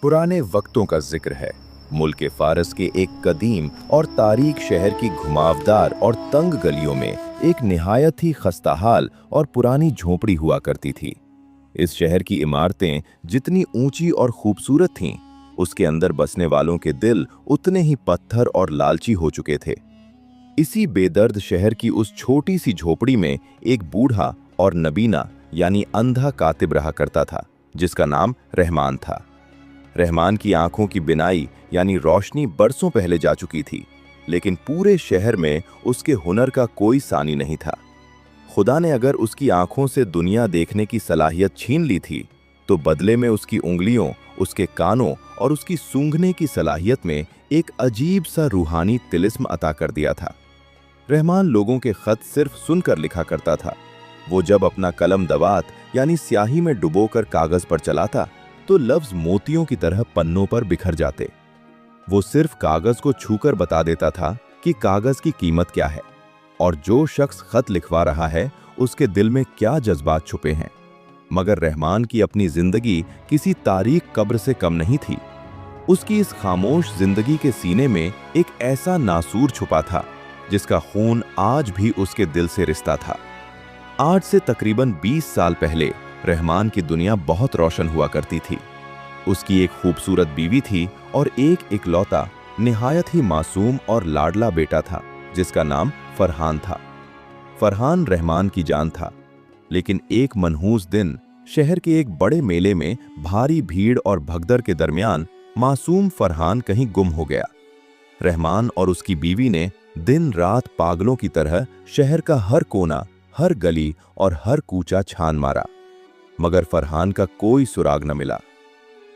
पुराने वक्तों का जिक्र है। मुल्क फारस के एक कदीम और तारीख शहर की घुमावदार और तंग गलियों में एक निहायत ही खस्ताहाल और पुरानी झोपड़ी हुआ करती थी। इस शहर की इमारतें जितनी ऊंची और खूबसूरत थीं, उसके अंदर बसने वालों के दिल उतने ही पत्थर और लालची हो चुके थे। इसी बेदर्द शहर की उस छोटी सी झोपड़ी में एक बूढ़ा और नबीना यानी अंधा कातिब रहा करता था, जिसका नाम रहमान था। रहमान की आंखों की बिनाई यानी रोशनी बरसों पहले जा चुकी थी, लेकिन पूरे शहर में उसके हुनर का कोई सानी नहीं था। खुदा ने अगर उसकी आंखों से दुनिया देखने की सलाहियत छीन ली थी, तो बदले में उसकी उंगलियों, उसके कानों और उसकी सूंघने की सलाहियत में एक अजीब सा रूहानी तिलिस्म अता कर दिया था। रहमान लोगों के खत सिर्फ सुनकर लिखा करता था। वो जब अपना कलम दवात यानी स्याही में डुबोकर कागज पर चलाता, तो लफ्ज मोतियों की तरह पन्नों पर बिखर जाते। वो सिर्फ कागज को छूकर बता देता था कि कागज की कीमत क्या है और जो शख्स खत लिखवा रहा है उसके दिल में क्या जज्बात छुपे हैं। मगर रहमान की अपनी जिंदगी किसी तारीख कब्र से कम नहीं थी। उसकी इस खामोश जिंदगी के सीने में एक ऐसा नासूर छुपा था जिसका खून आज भी उसके दिल से रिश्ता था। आज से तकरीबन 20 साल पहले रहमान की दुनिया बहुत रोशन हुआ करती थी। उसकी एक खूबसूरत बीवी थी और एक इकलौता निहायत ही मासूम और लाडला बेटा था, जिसका नाम फरहान था। फरहान रहमान की जान था, लेकिन एक मनहूस दिन शहर के एक बड़े मेले में भारी भीड़ और भगदड़ के दरमियान मासूम फरहान कहीं गुम हो गया। रहमान और उसकी बीवी ने दिन रात पागलों की तरह शहर का हर कोना, हर गली और हर कूचा छान मारा, मगर फरहान का कोई सुराग न मिला।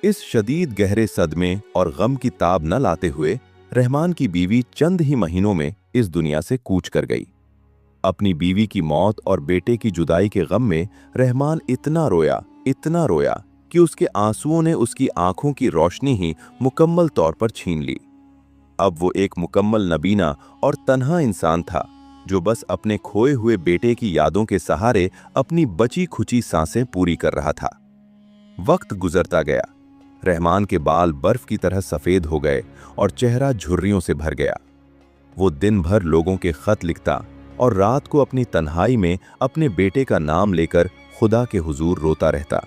इस शदीद गहरे सदमे और गम की ताब न लाते हुए रहमान की बीवी चंद ही महीनों में इस दुनिया से कूच कर गई। अपनी बीवी की मौत और बेटे की जुदाई के गम में रहमान इतना रोया कि उसके आंसुओं ने उसकी आंखों की रोशनी ही मुकम्मल तौर पर छीन ली। अब वो एक मुकम्मल नबीना और तन्हा इंसान था, जो बस अपने खोए हुए बेटे की यादों के सहारे अपनी बची खुची सांसें पूरी कर रहा था। वक्त गुजरता गया। रहमान के बाल बर्फ की तरह सफेद हो गए और चेहरा झुर्रियों से भर गया। वो दिन भर लोगों के खत लिखता और रात को अपनी तन्हाई में अपने बेटे का नाम लेकर खुदा के हुजूर रोता रहता।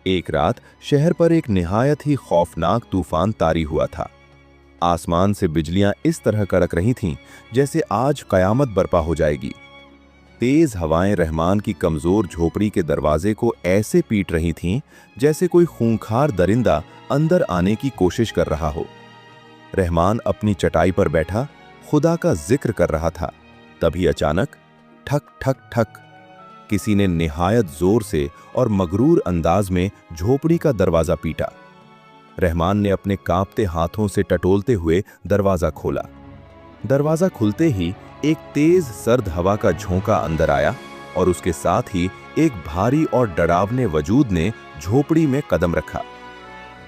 एक रात शहर पर एक निहायत ही खौफनाक तूफान तारी हुआ था। आसमान से बिजलियां इस तरह कड़क रही थीं जैसे आज कयामत बर्पा हो जाएगी। तेज हवाएं रहमान की कमजोर झोपड़ी के दरवाजे को ऐसे पीट रही थीं जैसे कोई खूंखार दरिंदा अंदर आने की कोशिश कर रहा हो। रहमान अपनी चटाई पर बैठा खुदा का जिक्र कर रहा था। तभी अचानक ठक ठक ठक किसी ने निहायत जोर से और मगरूर अंदाज में झोपड़ी का दरवाजा पीटा। रहमान ने अपने कांपते हाथों से टटोलते हुए दरवाजा खोला। दरवाजा खुलते ही एक तेज सर्द हवा का झोंका अंदर आया और उसके साथ ही एक भारी और डरावने वजूद ने झोपड़ी में कदम रखा।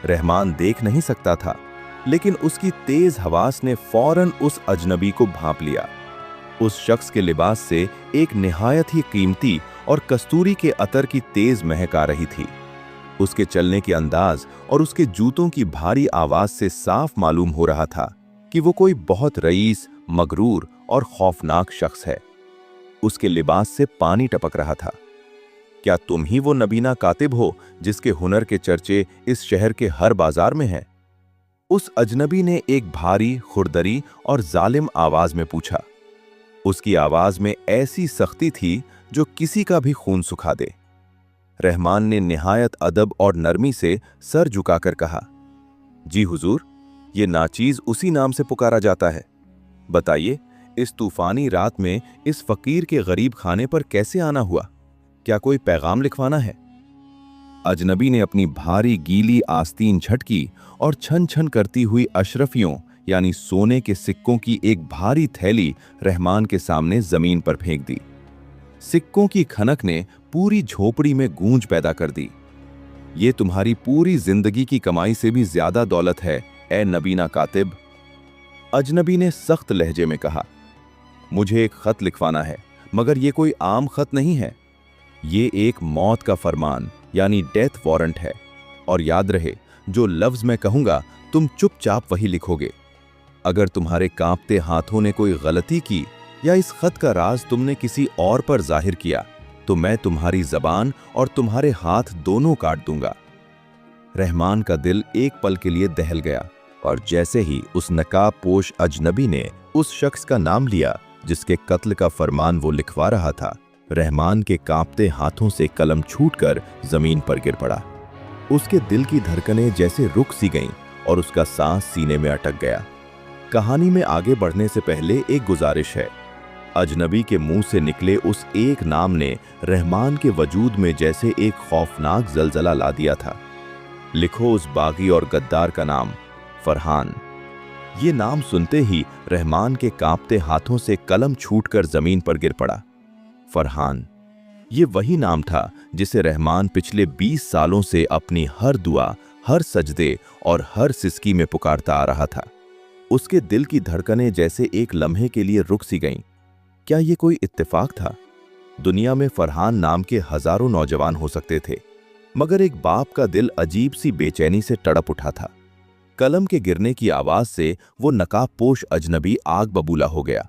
रहमान देख नहीं सकता था, लेकिन उसकी तेज हवास ने फौरन उस अजनबी को भांप लिया। उस शख्स के लिबास से एक निहायत ही कीमती और कस्तूरी के अतर की तेज महक आ रही थी। उसके चलने के अंदाज और उसके जूतों की भारी आवाज से साफ मालूम हो रहा था कि वो कोई बहुत रईस, मगरूर और खौफनाक शख्स है। उसके लिबास से पानी टपक रहा था। क्या तुम ही वो नबीना कातिब हो जिसके हुनर के चर्चे इस शहर के हर बाजार में हैं? उस अजनबी ने एक भारी, खुरदरी और जालिम आवाज में पूछा। उसकी आवाज में ऐसी सख्ती थी जो किसी का भी खून सुखा दे। रहमान ने निहायत अदब और नरमी से सर झुकाकर कहा, जी हुजूर, ये नाचीज उसी नाम से पुकारा जाता है। बताइए, इस तूफानी रात में इस फकीर के गरीब खाने पर कैसे आना हुआ? क्या कोई पैगाम लिखवाना है? अजनबी ने अपनी भारी गीली आस्तीन झटकी और छन छन करती हुई अशरफियों यानी सोने के सिक्कों की एक भारी थैली रहमान के सामने जमीन पर फेंक दी। सिक्कों की खनक ने पूरी झोपड़ी में गूंज पैदा कर दी। ये तुम्हारी पूरी जिंदगी की कमाई से भी ज्यादा दौलत है, ए नबीना कातिब। अजनबी ने सख्त लहजे में कहा, मुझे एक खत लिखवाना है, मगर ये कोई आम खत नहीं है। ये एक मौत का फरमान यानी डेथ वारंट है। और याद रहे, जो लफ्ज मैं कहूंगा तुम चुपचाप वही लिखोगे। अगर तुम्हारे कांपते हाथों ने कोई गलती की या इस खत का राज तुमने किसी और पर जाहिर किया तो मैं तुम्हारी जबान और तुम्हारे हाथ दोनों काट दूंगा। रहमान का दिल एक पल के लिए दहल गया और जैसे ही उस नकाबपोश अजनबी ने उस शख्स का नाम लिया जिसके कत्ल का फरमान वो लिखवा रहा था, रहमान के कांपते हाथों से कलम छूटकर जमीन पर गिर पड़ा। उसके दिल की धड़कनें जैसे रुक सी गईं और उसका सांस सीने में अटक गया। कहानी में आगे बढ़ने से पहले एक गुजारिश है। अजनबी के मुंह से निकले उस एक नाम ने रहमान के वजूद में जैसे एक खौफनाक जलजला ला दिया था। लिखो उस बागी और गद्दार का नाम, फरहान। ये नाम सुनते ही रहमान के कांपते हाथों से कलम छूटकर जमीन पर गिर पड़ा। फरहान, ये वही नाम था जिसे रहमान पिछले 20 सालों से अपनी हर दुआ, हर सजदे और हर सिसकी में पुकारता आ रहा था। उसके दिल की धड़कनें जैसे एक लम्हे के लिए रुक सी गईं। क्या ये कोई इत्तेफाक था? दुनिया में फरहान नाम के हजारों नौजवान हो सकते थे, मगर एक बाप का दिल अजीब सी बेचैनी से तड़प उठा था। कलम के गिरने की आवाज से वो नकाबपोश अजनबी आग बबूला हो गया।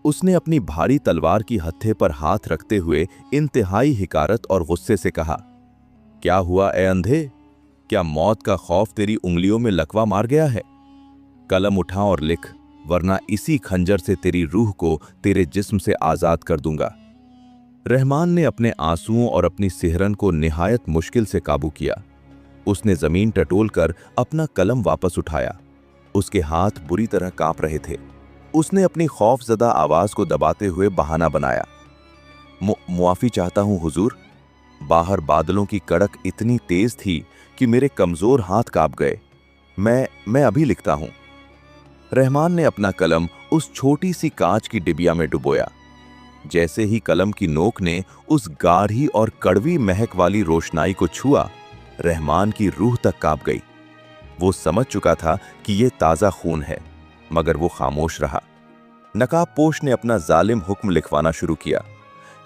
उसने अपनी भारी तलवार की हत्थे पर हाथ रखते हुए इंतहाई हिकारत और गुस्से से कहा, क्या हुआ ए अंधे? क्या मौत का खौफ तेरी उंगलियों में लकवा मार गया है? कलम उठा और लिख, वरना इसी खंजर से तेरी रूह को तेरे जिस्म से आजाद कर दूंगा। रहमान ने अपने आंसुओं और अपनी सिहरन को निहायत मुश्किल से काबू किया। उसने जमीन टटोलकर अपना कलम वापस उठाया। उसके हाथ बुरी तरह कांप रहे थे। उसने अपनी खौफजदा आवाज को दबाते हुए बहाना बनाया, मुआफी चाहता हूं हुजूर। बाहर बादलों की कड़क इतनी तेज थी कि मेरे कमजोर हाथ कांप गए। मैं अभी लिखता हूं। रहमान ने अपना कलम उस छोटी सी कांच की डिबिया में डुबोया। जैसे ही कलम की नोक ने उस गाढ़ी और कड़वी महक वाली रोशनाई को छुआ, रहमान की रूह तक कांप गई। वो समझ चुका था कि ये ताजा खून है, मगर वो खामोश रहा। नकाबपोश ने अपना जालिम हुक्म लिखवाना शुरू किया।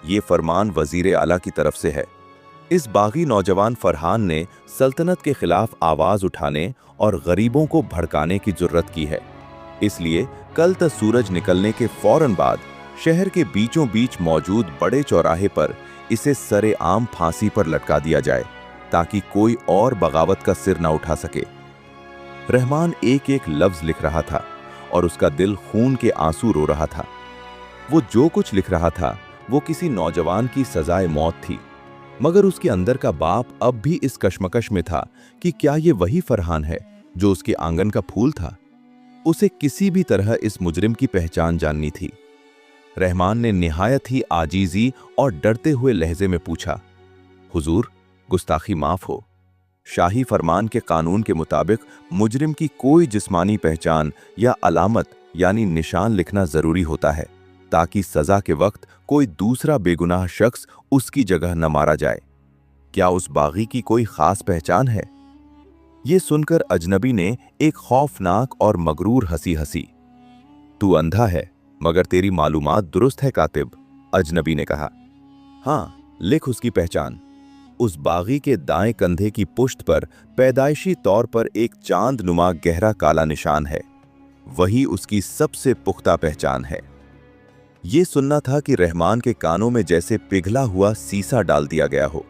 ये फरमान वजीर आला की तरफ से है। इस बागी नौजवान फरहान ने सल्तनत के खिलाफ आवाज उठाने और गरीबों को भड़काने की जुर्रत की है। इसलिए कल तक सूरज निकलने के फौरन बाद शहर के बीचों बीच मौजूद बड़े चौराहे पर इसे सरेआम फांसी पर लटका दिया जाए, ताकि कोई और बगावत का सिर न उठा सके। रहमान एक एक लफ्ज लिख रहा था और उसका दिल खून के आंसू रो रहा था। वो जो कुछ लिख रहा था वो किसी नौजवान की सजाए मौत थी, मगर उसके अंदर का बाप अब भी इस कश्मकश में था कि क्या ये वही फरहान है जो उसके आंगन का फूल था। उसे किसी भी तरह इस मुजरिम की पहचान जाननी थी। रहमान ने निहायत ही आजीजी और डरते हुए लहजे में पूछा, हुजूर, गुस्ताखी माफ हो। शाही फरमान के कानून के मुताबिक मुजरिम की कोई जिस्मानी पहचान या अलामत यानी निशान लिखना जरूरी होता है, ताकि सजा के वक्त कोई दूसरा बेगुनाह शख्स उसकी जगह न मारा जाए। क्या उस बागी की कोई खास पहचान है? ये सुनकर अजनबी ने एक खौफनाक और मगरूर हंसी हंसी। तू अंधा है, मगर तेरी मालूमात दुरुस्त है कातिब, अजनबी ने कहा। हाँ, लिख उसकी पहचान। उस बागी के दाएं कंधे की पुश्त पर पैदाइशी तौर पर एक चांद नुमा गहरा काला निशान है। वही उसकी सबसे पुख्ता पहचान है। ये सुनना था कि रहमान के कानों में जैसे पिघला हुआ सीसा डाल दिया गया हो।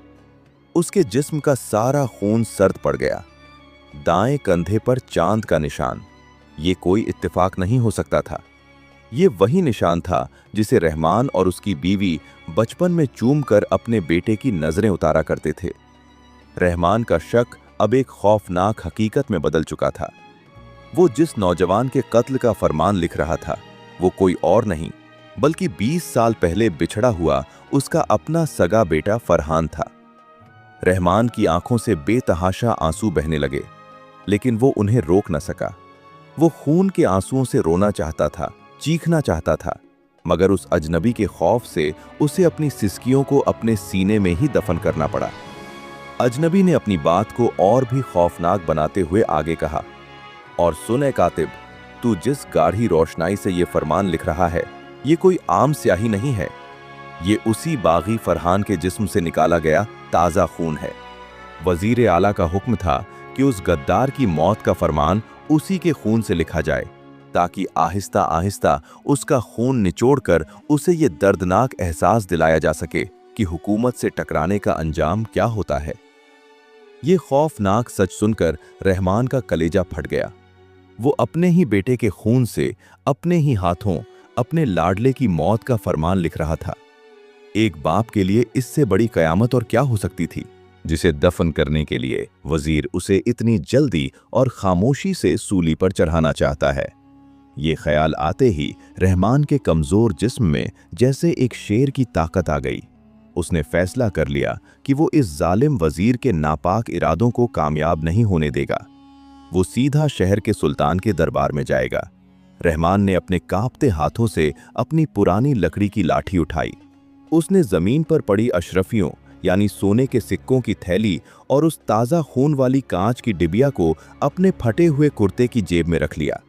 उसके जिस्म का सारा खून सर्द पड़ गया। दाएं कंधे पर चांद का निशान, ये कोई इत्तेफाक नहीं हो सकता था। ये वही निशान था जिसे रहमान और उसकी बीवी बचपन में चूमकर अपने बेटे की नजरें उतारा करते थे। रहमान का शक अब एक खौफनाक हकीकत में बदल चुका था। वो जिस नौजवान के कत्ल का फरमान लिख रहा था वो कोई और नहीं बल्कि 20 साल पहले बिछड़ा हुआ उसका अपना सगा बेटा फरहान था। रहमान की आंखों से बेतहाशा आंसू बहने लगे, लेकिन वो उन्हें रोक न सका। वो खून के आंसुओं से रोना चाहता था, चीखना चाहता था, मगर उस अजनबी के खौफ से उसे अपनी सिसकियों को अपने सीने में ही दफन करना पड़ा। अजनबी ने अपनी बात को और भी खौफनाक बनाते हुए आगे कहा, और सुन ए कातिब, तू जिस गाढ़ी रोशनाई से ये फरमान लिख रहा है ये कोई आम स्याही नहीं है। ये उसी बागी फरहान के जिस्म से निकाला गया ताज़ा खून है। वजीर आला का हुक्म था कि उस गद्दार की मौत का फरमान उसी के खून से लिखा जाए, ताकि आहिस्ता आहिस्ता उसका खून निचोड़कर उसे ये दर्दनाक एहसास दिलाया जा सके कि हुकूमत से टकराने का अंजाम क्या होता है। ये खौफनाक सच सुनकर रहमान का कलेजा फट गया। वो अपने ही बेटे के खून से अपने ही हाथों अपने लाडले की मौत का फरमान लिख रहा था। एक बाप के लिए इससे बड़ी कयामत और क्या हो सकती थी, जिसे दफन करने के लिए वजीर उसे इतनी जल्दी और खामोशी से सूली पर चढ़ाना चाहता है। ये ख्याल आते ही रहमान के कमजोर जिस्म में जैसे एक शेर की ताकत आ गई। उसने फैसला कर लिया कि वो इस जालिम वजीर के नापाक इरादों को कामयाब नहीं होने देगा। वो सीधा शहर के सुल्तान के दरबार में जाएगा। रहमान ने अपने कांपते हाथों से अपनी पुरानी लकड़ी की लाठी उठाई। उसने जमीन पर पड़ी अशरफियों यानी सोने के सिक्कों की थैली और उस ताज़ा खून वाली कांच की डिबिया को अपने फटे हुए कुर्ते की जेब में रख लिया।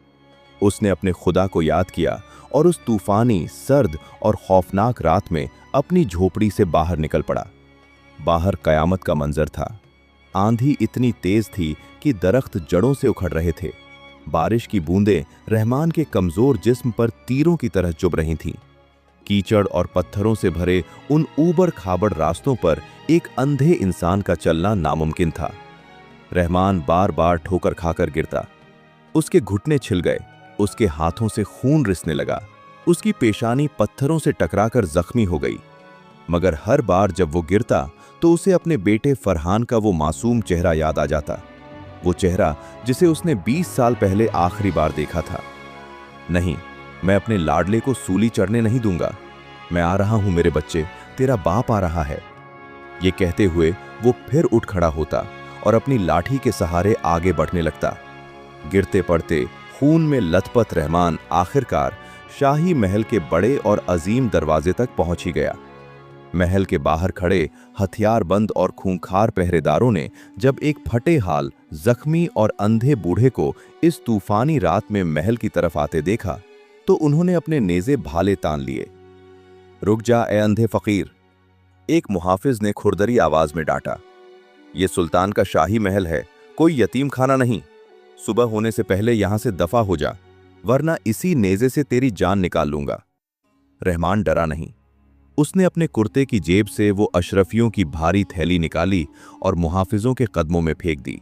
उसने अपने खुदा को याद किया और उस तूफानी, सर्द और खौफनाक रात में अपनी झोपड़ी से बाहर निकल पड़ा। बाहर कयामत का मंजर था। आंधी इतनी तेज थी कि दरख्त जड़ों से उखड़ रहे थे। बारिश की बूंदें रहमान के कमजोर जिस्म पर तीरों की तरह चुभ रही थीं। कीचड़ और पत्थरों से भरे उन ऊबड़ खाबड़ रास्तों पर एक अंधे इंसान का चलना नामुमकिन था। रहमान बार बार ठोकर खाकर गिरता। उसके घुटने छिल गए, उसके हाथों से खून रिसने लगा, उसकी पेशानी पत्थरों से टकराकर जख्मी हो गई। मगर हर बार जब वो गिरता तो उसे अपने बेटे फरहान का वो मासूम चेहरा याद आ जाता, वो चेहरा जिसे उसने 20 साल पहले आखिरी बार देखा था। नहीं, मैं अपने लाडले को सूली चढ़ने नहीं दूंगा। मैं आ रहा हूं मेरे बच्चे, तेरा बाप आ रहा है। ये कहते हुए वो फिर उठ खड़ा होता और अपनी लाठी के सहारे आगे बढ़ने लगता। गिरते पड़ते खून में लथपथ रहमान आखिरकार शाही महल के बड़े और अजीम दरवाजे तक पहुंच ही गया। महल के बाहर खड़े हथियारबंद और खूंखार पहरेदारों ने जब एक फटे हाल, जख्मी और अंधे बूढ़े को इस तूफानी रात में महल की तरफ आते देखा तो उन्होंने अपने नेज़े भाले तान लिए। रुक जा ए अंधे फकीर, एक मुहाफिज ने खुरदरी आवाज में डांटा। ये सुल्तान का शाही महल है, कोई यतीम खाना नहीं। सुबह होने से पहले यहां से दफा हो जा, वरना इसी नेज़े से तेरी जान निकाल लूंगा। रहमान डरा नहीं। उसने अपने कुर्ते की जेब से वो अशरफियों की भारी थैली निकाली और मुहाफिजों के कदमों में फेंक दी।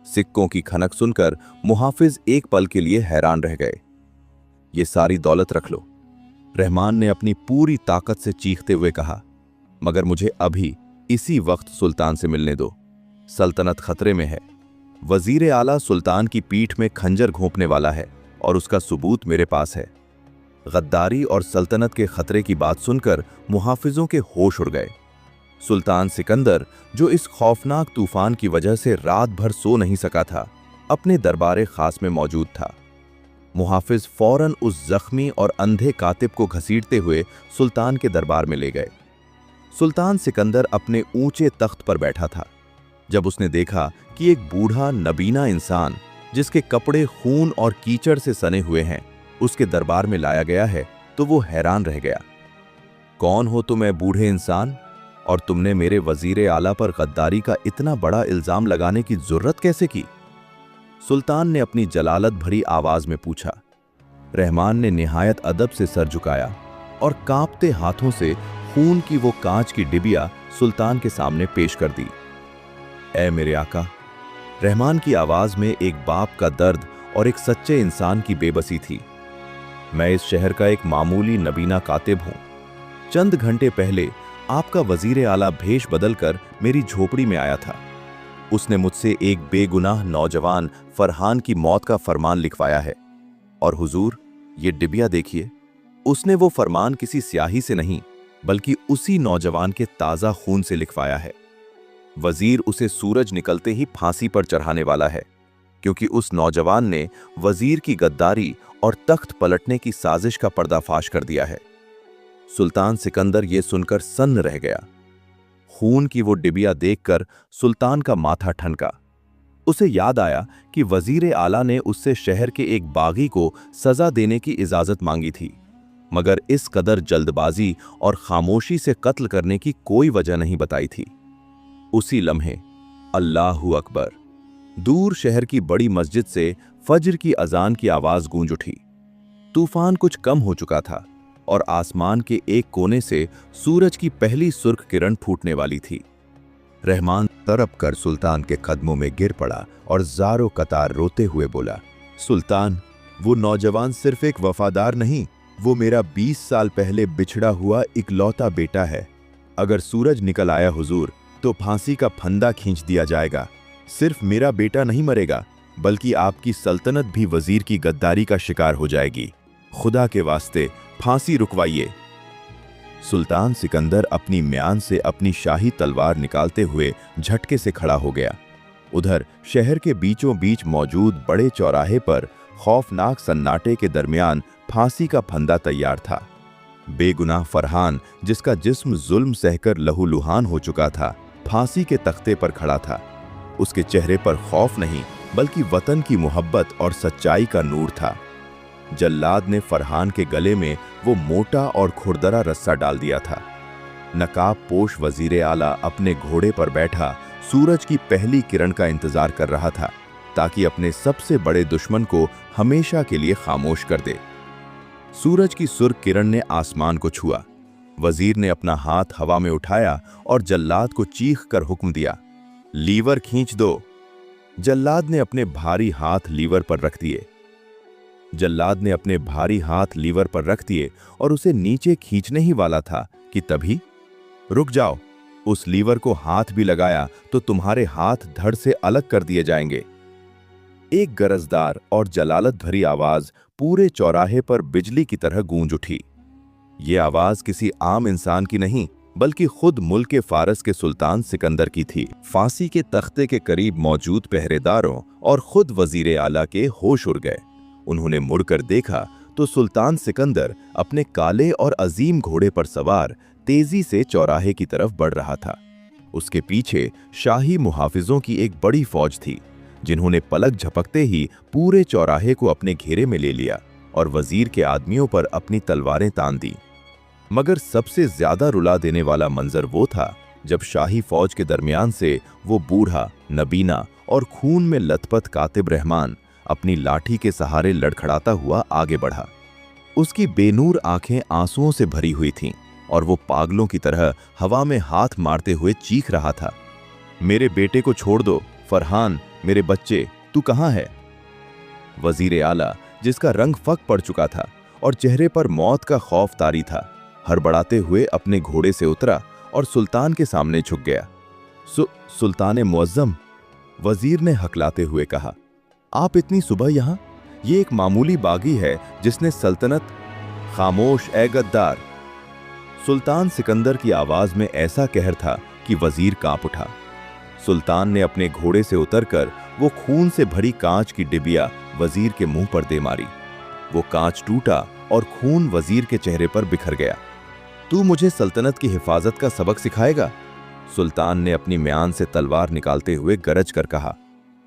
सिक्कों की खनक सुनकर मुहाफिज एक पल के लिए हैरान रह गए। ये सारी दौलत रख लो, रहमान ने अपनी पूरी ताकत से चीखते हुए कहा, मगर मुझे अभी इसी वक्त सुल्तान से मिलने दो। सल्तनत खतरे में है। वजीर आला सुल्तान की पीठ में खंजर घोंपने वाला है और उसका सबूत मेरे पास है। गद्दारी और सल्तनत के खतरे की बात सुनकर मुहाफिजों के होश उड़ गए। सुल्तान सिकंदर, जो इस खौफनाक तूफान की वजह से रात भर सो नहीं सका था, अपने दरबार खास में मौजूद था। मुहाफिज फौरन उस जख्मी और अंधे कातिब को घसीटते हुए सुल्तान के दरबार में ले गए। सुल्तान सिकंदर अपने ऊंचे तख्त पर बैठा था। जब उसने देखा कि एक बूढ़ा नबीना इंसान, जिसके कपड़े खून और कीचड़ से सने हुए हैं, उसके दरबार में लाया गया है, तो वो हैरान रह गया। कौन हो तुम ए बूढ़े इंसान, और तुमने मेरे वजीर आला पर गद्दारी का इतना बड़ा इल्जाम लगाने की जुर्रत कैसे की? सुल्तान ने अपनी जलालत भरी आवाज में पूछा। रहमान ने निहायत अदब से सर झुकाया और कांपते हाथों से खून की वो कांच की डिबिया सुल्तान के सामने पेश कर दी। ऐ मेरे आका, रहमान की आवाज में एक बाप का दर्द और एक सच्चे इंसान की बेबसी थी। मैं इस शहर का एक मामूली नबीना कातिब हूं। चंद घंटे पहले आपका वजीर आला भेष बदलकर मेरी झोपड़ी में आया था। उसने मुझसे एक बेगुनाह नौजवान फरहान की मौत का फरमान लिखवाया है। और हुजूर, ये डिबिया देखिए, उसने वो फरमान किसी स्याही से नहीं, बल्कि उसी नौजवान के ताज़ा खून से लिखवाया है। वजीर उसे सूरज निकलते ही फांसी पर चढ़ाने वाला है, क्योंकि उस नौजवान ने वजीर की गद्दारी और तख्त पलटने की साजिश का पर्दाफाश कर दिया है। सुल्तान सिकंदर ये सुनकर सन्न रह गया। खून की वो डिबिया देखकर सुल्तान का माथा ठनका। उसे याद आया कि वजीर आला ने उससे शहर के एक बागी को सजा देने की इजाजत मांगी थी, मगर इस कदर जल्दबाजी और खामोशी से कत्ल करने की कोई वजह नहीं बताई थी। उसी लम्हे अल्लाहु अकबर, दूर शहर की बड़ी मस्जिद से फज्र की अजान की आवाज गूंज उठी। तूफान कुछ कम हो चुका था और आसमान के एक कोने से सूरज की पहली सुर्ख किरण फूटने वाली थी। रहमान तड़प कर सुल्तान के कदमों में गिर पड़ा और ज़ारो कतार रोते हुए बोला, सुल्तान, वो नौजवान सिर्फ एक वफादार नहीं, वो मेरा 20 साल पहले बिछड़ा हुआ इकलौता बेटा है। अगर सूरज निकल आया हुजूर, तो फांसी का फंदा खींच दिया जाएगा। सिर्फ मेरा बेटा नहीं मरेगा, बल्कि आपकी सल्तनत भी वजीर की गद्दारी का शिकार हो जाएगी। खुदा के वास्ते फांसी रुकवाइए। सुल्तान सिकंदर अपनी म्यान से अपनी शाही तलवार निकालते हुए झटके से खड़ा हो गया। उधर शहर के बीचों बीच मौजूद बड़े चौराहे पर खौफनाक सन्नाटे के दरमियान फांसी का फंदा तैयार था। बेगुनाह फरहान, जिसका जिस्म जुल्म सहकर लहूलुहान हो चुका था, फांसी के तख्ते पर खड़ा था। उसके चेहरे पर खौफ नहीं, बल्कि वतन की मोहब्बत और सच्चाई का नूर था। जल्लाद ने फरहान के गले में वो मोटा और खुरदरा रस्सा डाल दिया था। नकाब पोश वजीर आला अपने घोड़े पर बैठा सूरज की पहली किरण का इंतजार कर रहा था, ताकि अपने सबसे बड़े दुश्मन को हमेशा के लिए खामोश कर दे। सूरज की सुर्ख किरण ने आसमान को छुआ। वजीर ने अपना हाथ हवा में उठाया और जल्लाद को चीख कर हुक्म दिया, लीवर खींच दो। जल्लाद ने अपने भारी हाथ लीवर पर रख दिए। और उसे नीचे खींचने ही वाला था कि तभी, रुक जाओ, उस लीवर को हाथ भी लगाया तो तुम्हारे हाथ धड़ से अलग कर दिए जाएंगे। एक गरजदार और जलालत भरी आवाज पूरे चौराहे पर बिजली की तरह गूंज उठी। ये आवाज किसी आम इंसान की नहीं, बल्कि खुद मुल्क फारस के सुल्तान सिकंदर की थी। फांसी के तख्ते के करीब मौजूद पहरेदारों और खुद वजीर आला के होश उड़ गए। उन्होंने मुड़कर देखा तो सुल्तान सिकंदर अपने काले और अजीम घोड़े पर सवार तेजी से चौराहे की तरफ बढ़ रहा था। उसके पीछे शाही मुहाफिजों की एक बड़ी फौज थी, जिन्होंने पलक झपकते ही पूरे चौराहे को अपने घेरे में ले लिया और वजीर के आदमियों पर अपनी तलवारें तान दी। मगर सबसे ज्यादा रुला देने वाला मंजर वो था जब शाही फौज के दरमियान से वो बूढ़ा, नबीना और खून में लथपथ कातिब रहमान अपनी लाठी के सहारे लड़खड़ाता हुआ आगे बढ़ा। उसकी बेनूर आंखें आंसुओं से भरी हुई थीं और वो पागलों की तरह हवा में हाथ मारते हुए चीख रहा था, मेरे बेटे को छोड़ दो, फरहान, मेरे बच्चे, तू कहाँ है? वजीर आला, जिसका रंग फक पड़ चुका था और चेहरे पर मौत का खौफ तारी था, हड़बड़ाते हुए अपने घोड़े से उतरा और सुल्तान के सामने झुक गया। सुल्तान मुअज्जम, वजीर ने हकलाते हुए कहा, आप इतनी सुबह यहाँ? ये एक मामूली बागी है जिसने सल्तनत। खामोश ए गद्दार! सुल्तान सिकंदर की आवाज में ऐसा कहर था कि वजीर कांप उठा। सुल्तान ने अपने घोड़े से उतरकर वो खून से भरी कांच की डिबिया वजीर के मुंह पर दे मारी। वो कांच टूटा और खून वजीर के चेहरे पर बिखर गया। तू मुझे सल्तनत की हिफाजत का सबक सिखाएगा? सुल्तान ने अपनी म्यान से तलवार निकालते हुए गरज कर कहा,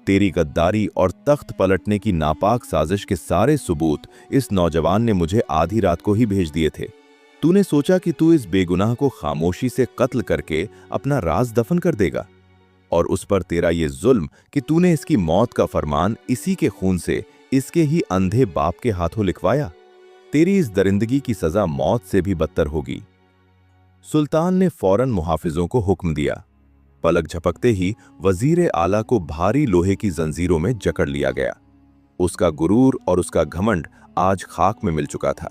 तेरी गद्दारी और तख्त पलटने की नापाक साजिश के सारे सबूत इस नौजवान ने मुझे आधी रात को ही भेज दिए थे। तूने सोचा कि तू इस बेगुनाह को खामोशी से कत्ल करके अपना राज दफन कर देगा, और उस पर तेरा ये जुल्म कि तूने इसकी मौत का फरमान इसी के खून से इसके ही अंधे बाप के हाथों लिखवाया। तेरी इस दरिंदगी की सजा मौत से भी बदतर होगी। सुल्तान ने फौरन मुहाफिजों को हुक्म दिया। पलक झपकते ही वजीर आला को भारी लोहे की जंजीरों में जकड़ लिया गया। उसका गुरूर और उसका घमंड आज खाक में मिल चुका था।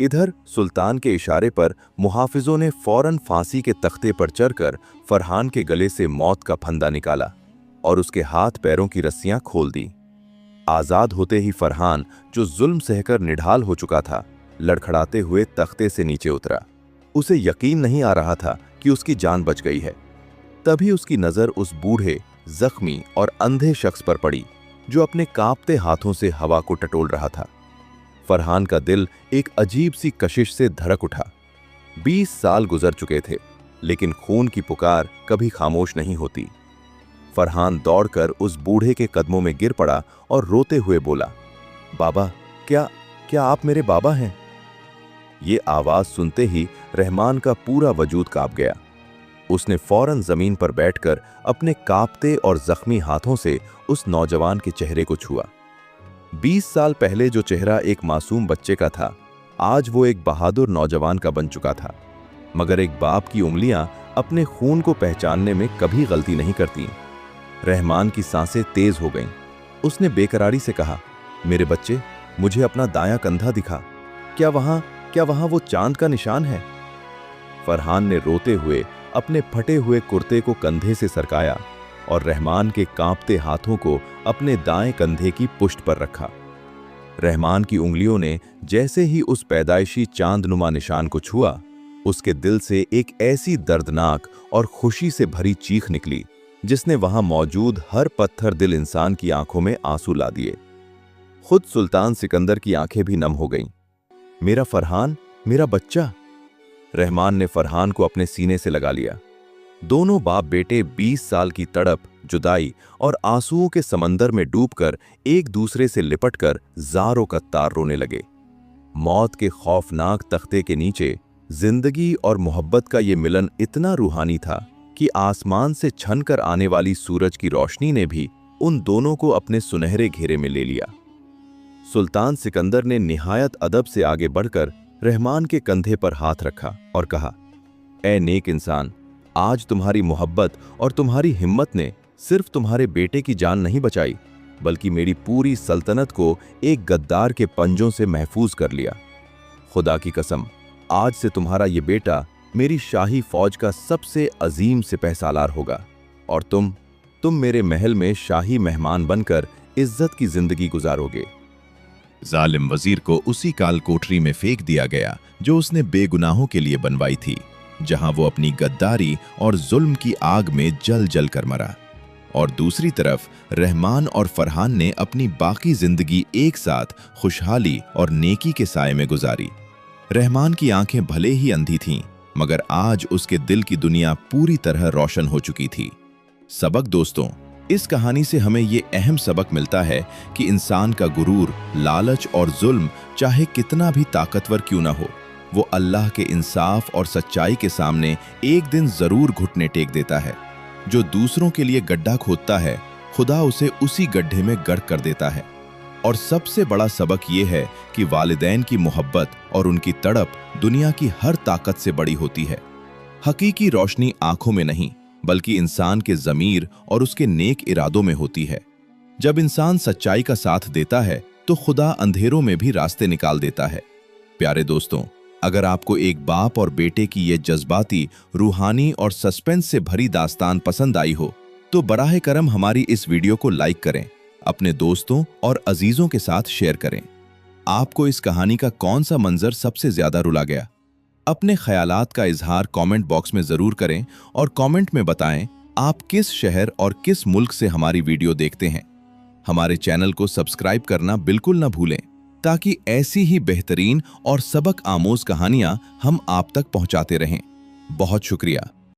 इधर सुल्तान के इशारे पर मुहाफिजों ने फौरन फांसी के तख्ते पर चढ़कर फरहान के गले से मौत का फंदा निकाला और उसके हाथ पैरों की रस्सियां खोल दी। आजाद होते ही फरहान, जो जुल्म सहकर निढाल हो चुका था, लड़खड़ाते हुए तख्ते से नीचे उतरा। उसे यकीन नहीं आ रहा था कि उसकी जान बच गई है। तभी उसकी नजर उस बूढ़े, जख्मी और अंधे शख्स पर पड़ी जो अपने कांपते हाथों से हवा को टटोल रहा था। फरहान का दिल एक अजीब सी कशिश से धड़क उठा। 20 साल गुजर चुके थे, लेकिन खून की पुकार कभी खामोश नहीं होती। फरहान दौड़कर उस बूढ़े के कदमों में गिर पड़ा और रोते हुए बोला, बाबा, क्या आप मेरे बाबा हैं? ये आवाज सुनते ही रहमान का पूरा वजूद कांप गया। उसने फौरन जमीन पर बैठकर अपने कांपते और जख्मी हाथों से उस नौजवान के चेहरे को छुआ। 20 साल पहले जो चेहरा एक मासूम बच्चे का था, आज वो एक बहादुर नौजवान का बन चुका था। मगर एक बाप की उंगलियां अपने खून को पहचानने में कभी गलती नहीं करती। रहमान की सांसें तेज हो गईं। उसने बेकरारी से कहा, मेरे बच्चे, मुझे अपना दायां कंधा दिखा। क्या वहां वो चांद का निशान है? फरहान ने रोते हुए अपने फटे हुए कुर्ते को कंधे से सरकाया और रहमान के कांपते हाथों को अपने दाएं कंधे की पुष्ट पर रखा। रहमान की उंगलियों ने जैसे ही उस पैदाइशी चांदनुमा निशान को छुआ, उसके दिल से एक ऐसी दर्दनाक और खुशी से भरी चीख निकली जिसने वहां मौजूद हर पत्थर दिल इंसान की आंखों में आंसू ला दिए। खुद सुल्तान सिकंदर की आंखें भी नम हो गईं। मेरा फरहान, मेरा बच्चा। रहमान ने फरहान को अपने सीने से लगा लिया। दोनों बाप बेटे 20 साल की तड़प, जुदाई और आंसुओं के समंदर में डूबकर एक दूसरे से लिपटकर ज़ारों कत्तार रोने लगे। मौत के खौफनाक तख्ते के नीचे जिंदगी और मोहब्बत का ये मिलन इतना रूहानी था कि आसमान से छनकर आने वाली सूरज की रोशनी ने भी उन दोनों को अपने सुनहरे घेरे में ले लिया। सुल्तान सिकंदर ने निहायत अदब से आगे बढ़कर रहमान के कंधे पर हाथ रखा और कहा, ए नेक इंसान, आज तुम्हारी मोहब्बत और तुम्हारी हिम्मत ने सिर्फ तुम्हारे बेटे की जान नहीं बचाई, बल्कि मेरी पूरी सल्तनत को एक गद्दार के पंजों से महफूज कर लिया। खुदा की कसम, आज से तुम्हारा ये बेटा मेरी शाही फौज का सबसे अजीम सिपहसालार होगा और तुम मेरे महल में शाही मेहमान बनकर इज्जत की जिंदगी गुजारोगे। जालिम वजीर को उसी काल कोठरी में फेंक दिया गया जो उसने बेगुनाहों के लिए बनवाई थी, जहां वो अपनी गद्दारी और जुल्म की आग में जल जल कर मरा। और दूसरी तरफ रहमान और फरहान ने अपनी बाकी जिंदगी एक साथ खुशहाली और नेकी के साए में गुजारी। रहमान की आंखें भले ही अंधी थीं, मगर आज उसके दिल की दुनिया पूरी तरह रोशन हो चुकी थी। सबक दोस्तों, इस कहानी से हमें ये अहम सबक मिलता है कि इंसान का गुरूर, लालच और जुल्म चाहे कितना भी ताकतवर क्यों ना हो, वो अल्लाह के इंसाफ और सच्चाई के सामने एक दिन जरूर घुटने टेक देता है। जो दूसरों के लिए गड्ढा खोदता है, खुदा उसे उसी गड्ढे में गर्क कर देता है। और सबसे बड़ा सबक ये है कि वालिदैन की मोहब्बत और उनकी तड़प दुनिया की हर ताकत से बड़ी होती है। हकीकी रोशनी आंखों में नहीं, बल्कि इंसान के ज़मीर और उसके नेक इरादों में होती है। जब इंसान सच्चाई का साथ देता है तो खुदा अंधेरों में भी रास्ते निकाल देता है। प्यारे दोस्तों, अगर आपको एक बाप और बेटे की ये जज्बाती, रूहानी और सस्पेंस से भरी दास्तान पसंद आई हो तो बराह करम हमारी इस वीडियो को लाइक करें, अपने दोस्तों और अजीजों के साथ शेयर करें। आपको इस कहानी का कौन सा मंजर सबसे ज्यादा रुला गया? अपने ख्यालात का इजहार कमेंट बॉक्स में जरूर करें और कमेंट में बताएं आप किस शहर और किस मुल्क से हमारी वीडियो देखते हैं। हमारे चैनल को सब्सक्राइब करना बिल्कुल ना भूलें, ताकि ऐसी ही बेहतरीन और सबक आमोज कहानियां हम आप तक पहुंचाते रहें। बहुत शुक्रिया।